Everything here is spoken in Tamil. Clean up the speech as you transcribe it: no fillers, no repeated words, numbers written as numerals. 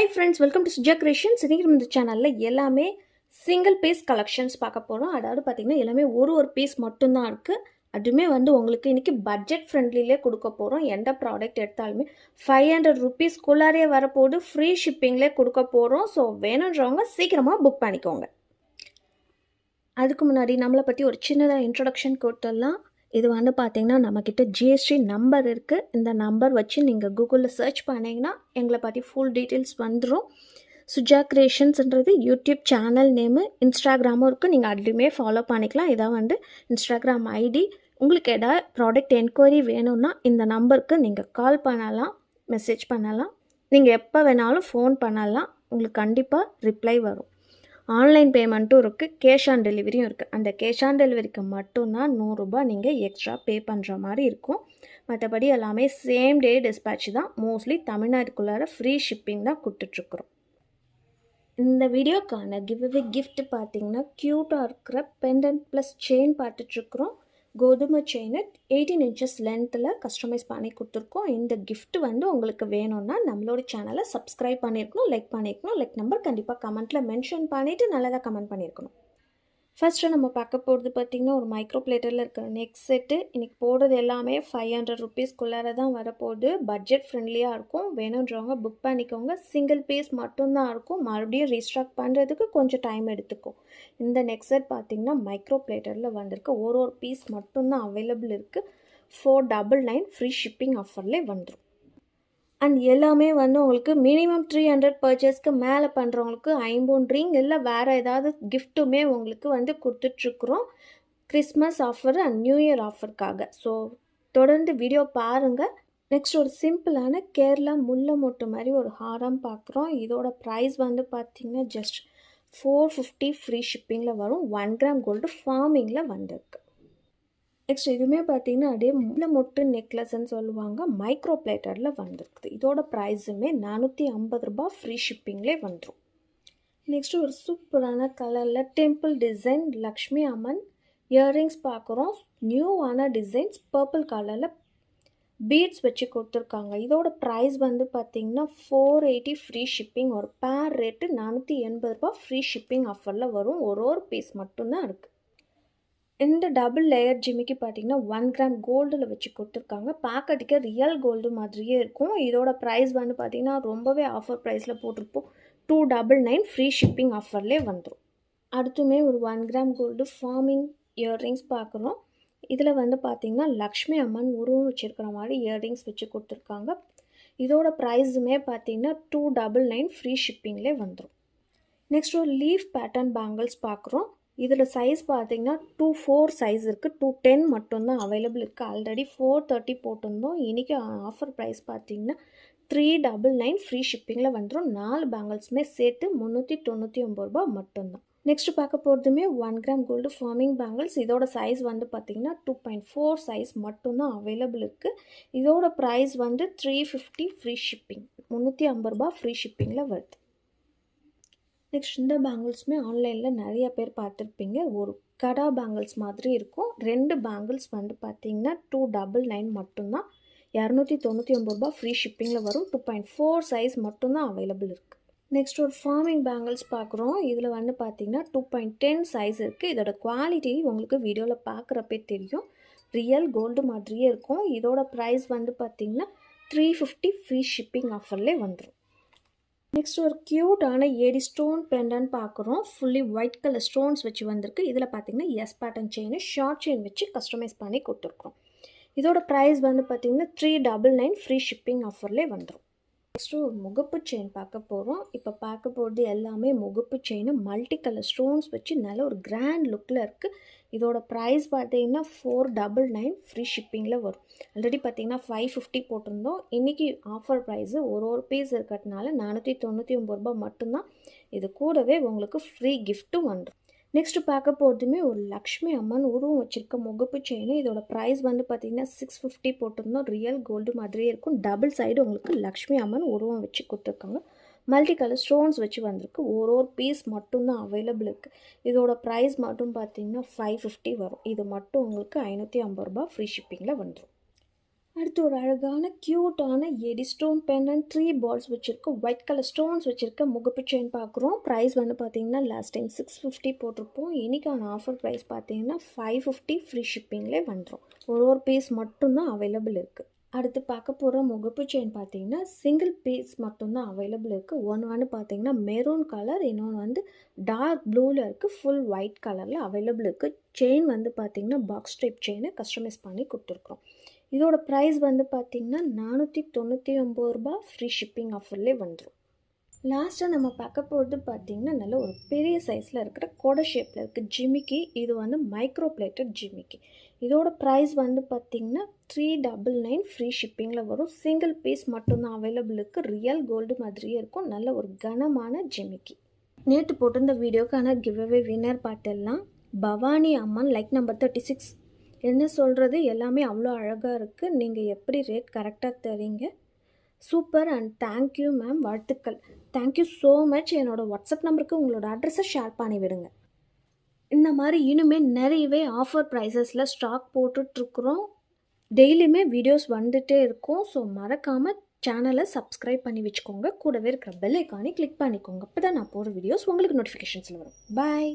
Hi friends, welcome to Suja Creations. இன்னைக்கு நம்ம இந்த சேனல்ல எல்லாமே சிங்கிள் பீஸ் கலெக்ஷன்ஸ் பார்க்க போறோம். அதாவது பாத்தீங்கன்னா எல்லாமே ஒரு பீஸ் மட்டும் தான் இருக்கு. அதுமே உங்களுக்கு இன்னைக்கு பட்ஜெட் ஃப்ரெண்ட்லிலே கொடுக்க போறோம். எந்த ப்ராடக்ட் எடுத்தாலுமே 500 rupees குள்ளாரே வரப்போது, ஃப்ரீ ஷிப்பிங்லே கொடுக்க போறோம். ஸோ வேணுன்றவங்க சீக்கிரமா புக் பண்ணிக்கோங்க. அதுக்கு முன்னாடி நம்மளை பற்றி ஒரு சின்னதாக இன்ட்ரொடக்ஷன் கொடுத்துடலாம். இது பார்த்தீங்கன்னா நம்மக்கிட்ட ஜிஎஸ்டி நம்பர் இருக்குது. இந்த நம்பர் வச்சு நீங்கள் கூகுளில் சர்ச் பண்ணிங்கன்னா எங்களை பற்றி ஃபுல் டீட்டெயில்ஸ் வந்துடும். சுஜா கிரியேஷன்ஸ்ன்றது யூடியூப் சேனல் நேமு, இன்ஸ்டாகிராமும் இருக்குது. நீங்கள் அதுலேயுமே ஃபாலோ பண்ணிக்கலாம். இதான் இன்ஸ்டாகிராம் ஐடி. உங்களுக்கு எதாவது ப்ராடக்ட் என்கொயரி வேணும்னா இந்த நம்பருக்கு நீங்கள் கால் பண்ணலாம், மெசேஜ் பண்ணலாம். நீங்கள் எப்போ வேணாலும் ஃபோன் பண்ணலாம். உங்களுக்கு கண்டிப்பாக ரிப்ளை வரும். ஆன்லைன் பேமெண்ட்டும் இருக்குது, கேஷ் ஆன் டெலிவரியும் இருக்குது. அந்த கேஷ் ஆன் டெலிவரிக்கு மட்டும்தான் 100 ரூபாய் நீங்கள் எக்ஸ்ட்ரா பே பண்ணுற மாதிரி இருக்கும். மற்றபடி எல்லாமே சேம் டே டிஸ்பேட்ச் தான். மோஸ்ட்லி தமிழ்நாட்டுக்குள்ளார ஃப்ரீ ஷிப்பிங் தான் கொடுத்துட்ருக்குறோம். இந்த வீடியோக்கான கிஃப்ட் பார்த்தீங்கன்னா க்யூட்டாக இருக்கிற பெண்டன்ட் ப்ளஸ் செயின் பார்த்துட்ருக்குறோம். கோதுமை செயின் 18 inches லென்த்தில் கஸ்டமைஸ் பண்ணி கொடுத்துருக்கோம். இந்த கிஃப்ட் உங்களுக்கு வேணும்னா நம்மளோட சேனலை சப்ஸ்கிரைப் பண்ணியிருக்கணும், லைக் பண்ணியிருக்கணும். லைக் நம்பர் கண்டிப்பாக கமெண்ட்டில் மென்ஷன் பண்ணிவிட்டு நல்லதாக கமெண்ட் பண்ணியிருக்கணும். ஃபஸ்ட்டு நம்ம பார்க்க போகிறது பார்த்திங்கன்னா ஒரு மைக்ரோ பிளேட்டரில் இருக்கிற நெக் செட்டு. இன்றைக்கி போடுறது எல்லாமே 500 rupeesக்குள்ளார தான் வரப்போகுது. பட்ஜெட் ஃப்ரெண்ட்லியாக இருக்கும். வேணுன்றவங்க புக் பண்ணிக்கோங்க. சிங்கிள் பீஸ் மட்டும்தான் இருக்கும். மறுபடியும் ரீஸ்டாக் பண்ணுறதுக்கு கொஞ்சம் டைம் எடுத்துக்கும். இந்த நெக் செட் பார்த்திங்கன்னா மைக்ரோ பிளேட்டரில் வந்திருக்கு. ஒரு பீஸ் மட்டும்தான் அவைலபிள் இருக்குது. 499 ஃப்ரீ ஷிப்பிங் ஆஃபர்லேயே வந்துடும். அண்ட் எல்லாமே உங்களுக்கு மினிமம் 300 பர்ச்சேஸ்க்கு மேலே பண்ணுறவங்களுக்கு 5 ரிங் இல்லை வேறு ஏதாவது கிஃப்ட்டுமே உங்களுக்கு கொடுத்துட்ருக்குறோம். Christmas offer and new year ஆஃபருக்காக. ஸோ தொடர்ந்து வீடியோ பாருங்கள். நெக்ஸ்ட் ஒரு சிம்பிளான கேரளா முல்லை மொட்டு மாதிரி ஒரு ஹாரம் பார்க்குறோம். இதோட ப்ரைஸ் பார்த்திங்கன்னா ஜஸ்ட் 450 ஃப்ரீ ஷிப்பிங்கில் வரும். 1 gram கோல்டு ஃபார்மிங்கில் வந்திருக்கு. நெக்ஸ்ட் இதுவுமே பார்த்தீங்கன்னா அப்படியே முல்லை மொட்டு நெக்லஸ்ன்னு சொல்லுவாங்க. மைக்ரோ பிளேட்டரில் வந்திருக்குது. இதோட ப்ரைஸுமே 450 ரூபாய் ஃப்ரீ ஷிப்பிங்லேயே வந்துடும். நெக்ஸ்ட்டு ஒரு சூப்பரான கலரில் டெம்பிள் டிசைன் லக்ஷ்மி அம்மன் இயர்ரிங்ஸ் பார்க்குறோம். நியூவான டிசைன்ஸ் பர்பிள் கலரில் பீட்ஸ் வச்சு கொடுத்துருக்காங்க. இதோட ப்ரைஸ் பார்த்திங்கன்னா 480 ஃப்ரீ ஷிப்பிங். ஒரு பேர் ரேட்டு 480 ரூபாய் ஃப்ரீ ஷிப்பிங் ஆஃபரில் வரும். ஒரு பீஸ் மட்டும்தான் இருக்குது. இந்த டபுள் லேயர் ஜிமிக்கு பார்த்தீங்கன்னா 1 gram கோல்டில் வச்சு கொடுத்துருக்காங்க. பார்க்கறதுக்கு ரியல் கோல்டு மாதிரியே இருக்கும். இதோட ப்ரைஸ் பார்த்தீங்கன்னா ரொம்பவே ஆஃபர் ப்ரைஸில் போட்டிருப்போம். 299 ஃப்ரீ ஷிப்பிங் ஆஃபர்லேயே வந்துடும். அடுத்துமே ஒரு 1 gram கோல்டு ஃபார்மிங் இயர்ரிங்ஸ் பார்க்குறோம். இதில் பார்த்தீங்கன்னா லக்ஷ்மி அம்மன் உருவம் வச்சுருக்கிற மாதிரி இயர்ரிங்ஸ் வச்சு கொடுத்துருக்காங்க. இதோட ப்ரைஸுமே பார்த்தீங்கன்னா 299 ஃப்ரீ ஷிப்பிங்லேயே வந்துடும். நெக்ஸ்ட் ஒரு லீஃப் பேட்டர்ன் பேங்கிள்ஸ் பார்க்குறோம். இதில் சைஸ் பார்த்தீங்கன்னா 2-4 சைஸ் இருக்குது. 210 மட்டும்தான் அவைலபிள் இருக்குது. ஆல்ரெடி 430 போட்டிருந்தோம். இன்றைக்கி ஆஃபர் ப்ரைஸ் பார்த்தீங்கன்னா 399 ஃப்ரீ ஷிப்பிங்கில் வந்துடும். 4 பேங்கிள்ஸுமே சேர்த்து 399 ரூபாய் மட்டும்தான். நெக்ஸ்ட்டு பார்க்க போகிறதுமே 1 gram கோல்டு ஃபார்மிங் பேங்கிள்ஸ். இதோட சைஸ் பார்த்தீங்கன்னா 2.4 சைஸ் மட்டும்தான் அவைலபிள் இருக்குது. இதோட ப்ரைஸ் 350 ஃப்ரீ ஷிப்பிங். 350 ரூபாய் ஃப்ரீ ஷிப்பிங்கில் வருது. நெக்ஸ்ட் இந்த பேங்கிள்ஸுமே ஆன்லைனில் நிறைய பேர் பார்த்துருப்பீங்க. ஒரு கடா பேங்கிள்ஸ் மாதிரி இருக்கும். 2 பேங்கிள்ஸ் பார்த்தீங்கன்னா 299 மட்டும்தான். 299 ரூபாய் ஃப்ரீ ஷிப்பிங்கில் வரும். 2.4 சைஸ் மட்டும்தான் அவைலபிள் இருக்குது. நெக்ஸ்ட் ஒரு ஃபார்மிங் பேங்கிள்ஸ் பார்க்குறோம். இதில் பார்த்தீங்கன்னா 2.10 சைஸ் இருக்குது. இதோட குவாலிட்டி உங்களுக்கு வீடியோவில் பார்க்குறப்பே தெரியும். ரியல் கோல்டு மாதிரியே இருக்கும். இதோட ப்ரைஸ் பார்த்தீங்கன்னா 350 ஃப்ரீ ஷிப்பிங் ஆஃபர்லேயே வந்துடும். நெக்ஸ்ட் ஒரு க்யூட்டான ஏடி ஸ்டோன் பெண்டன்ட் பார்க்குறோம். ஃபுல்லி ஒயிட் கலர் ஸ்டோன்ஸ் வச்சு வந்திருக்கு. இதில் பார்த்தீங்கன்னா S pattern chain, short chain வச்சு கஸ்டமைஸ் பண்ணி கொடுத்துருக்கோம். இதோட ப்ரைஸ் பார்த்தீங்கன்னா 399 ஃப்ரீ ஷிப்பிங் ஆஃபர்லேயே வந்துடும். நெக்ஸ்ட்டு ஒரு முகப்பு செயின் பார்க்க போகிறோம். இப்போ பார்க்க போகிறது எல்லாமே முகப்பு செயின் மல்டி கலர் ஸ்டோன்ஸ் வச்சு நல்ல ஒரு கிராண்ட் லுக்கில் இருக்குது. இதோட ப்ரைஸ் பார்த்தீங்கன்னா 499 ஃப்ரீ ஷிப்பிங்கில் வரும். ஆல்ரெடி பார்த்தீங்கன்னா 550 போட்டிருந்தோம். இன்றைக்கி ஆஃபர் ப்ரைஸு ஒரு பீஸ் இருக்கிறதுனால 499 ரூபாய் மட்டும்தான். இது கூடவே உங்களுக்கு ஃப்ரீ கிஃப்ட்டும் வந்துடும். நெக்ஸ்ட்டு பார்க்க போகிறதுமே ஒரு லக்ஷ்மி அம்மன் உருவம் வச்சுருக்க முகப்பு செயின். இதோட ப்ரைஸ் பார்த்தீங்கன்னா 650 போட்டிருந்தோம். ரியல் கோல்டு மாதிரியே இருக்கும். டபுள் சைடு உங்களுக்கு லக்ஷ்மி அம்மன் உருவம் வச்சு கொடுத்துருக்காங்க. மல்டி கலர் ஸ்டோன்ஸ் வச்சு வந்திருக்கு. ஒரு பீஸ் மட்டும்தான் அவைலபிள் இருக்குது. இதோட ப்ரைஸ் மட்டும் பார்த்தீங்கன்னா 550 வரும். இது மட்டும் உங்களுக்கு 550 ரூபாய் ஃப்ரீ ஷிப்பிங்கில் வந்துடும். அடுத்து ஒரு அழகான க்யூட்டான எடி ஸ்டோன் பெண்டன்ட் 3 பால்ஸ் வச்சுருக்க ஒயிட் கலர் ஸ்டோன்ஸ் வச்சுருக்க முகப்பு செயின் பார்க்குறோம். ப்ரைஸ் வந்து பார்த்தீங்கன்னா லாஸ்ட் டைம் 650 போட்டிருப்போம். இன்றைக்கான ஆஃபர் ப்ரைஸ் பார்த்தீங்கன்னா 550 ஃப்ரீ ஷிப்பிங்லேயே வந்துடும். ஒரு பீஸ் மட்டும்தான் அவைலபிள் இருக்குது. அடுத்து பார்க்க போகிற முகப்பு செயின் பார்த்தீங்கன்னா சிங்கிள் பீஸ் மட்டும்தான் அவைலபிள் இருக்குது. ஒன்று வந்து பார்த்தீங்கன்னா மெரூன் கலர், இன்னொன்று வந்து டார்க் ப்ளூவில் இருக்குது. ஃபுல் ஒயிட் கலரில் அவைலபிள் இருக்குது. செயின் வந்து பார்த்தீங்கன்னா பாக்ஸ் டைப் செயினை கஸ்டமைஸ் பண்ணி கொடுத்துருக்குறோம். இதோட ப்ரைஸ் வந்து பார்த்திங்கன்னா 499 ரூபா ஃப்ரீ ஷிப்பிங் ஆஃபர்லேயே வந்துடும். லாஸ்ட்டாக நம்ம பார்க்க போகிறது பார்த்திங்கன்னா நல்ல ஒரு பெரிய சைஸில் இருக்கிற கொடை ஷேப்பில் இருக்குது ஜிமிக்கி. இது வந்து மைக்ரோ பிளேட்டட் ஜிமிக்கி. இதோட ப்ரைஸ் வந்து பார்த்திங்கன்னா 399 ஃப்ரீ ஷிப்பிங்கில் வரும். சிங்கிள் பீஸ் மட்டும்தான் அவைலபிள் இருக்குது. ரியல் கோல்டு மாதிரியே இருக்கும். நல்ல ஒரு கனமான ஜிமிக்கி. நேற்று போட்டிருந்த வீடியோக்கான கிவ்அவே வின்னர் பார்த்தெல்லாம் பவானி அம்மன் லைக் நம்பர் 36. என்ன சொல்கிறது, எல்லாமே அவ்வளோ அழகாக இருக்குது. நீங்கள் எப்படி ரேட் கரெக்டாக தரீங்க, சூப்பர் அண்ட் தேங்க்யூ மேம், வாழ்த்துக்கள். Thank you so much. என்னோடய வாட்ஸ்அப் நம்பருக்கு உங்களோட அட்ரஸை ஷேர் பண்ணி விடுங்க. இந்த மாதிரி இனிமேல் நிறையவே ஆஃபர் ப்ரைஸஸில் ஸ்டாக் போட்டுட்ருக்குறோம். டெய்லியுமே வீடியோஸ் வந்துகிட்டே இருக்கும். ஸோ மறக்காமல் சேனலை சப்ஸ்கிரைப் பண்ணி வச்சுக்கோங்க. கூடவே இருக்கிற பெல் ஐக்கானை கிளிக் பண்ணிக்கோங்க. அப்போ தான் நான் போகிற வீடியோஸ் உங்களுக்கு நோட்டிஃபிகேஷன்ஸில் வரும். பாய்.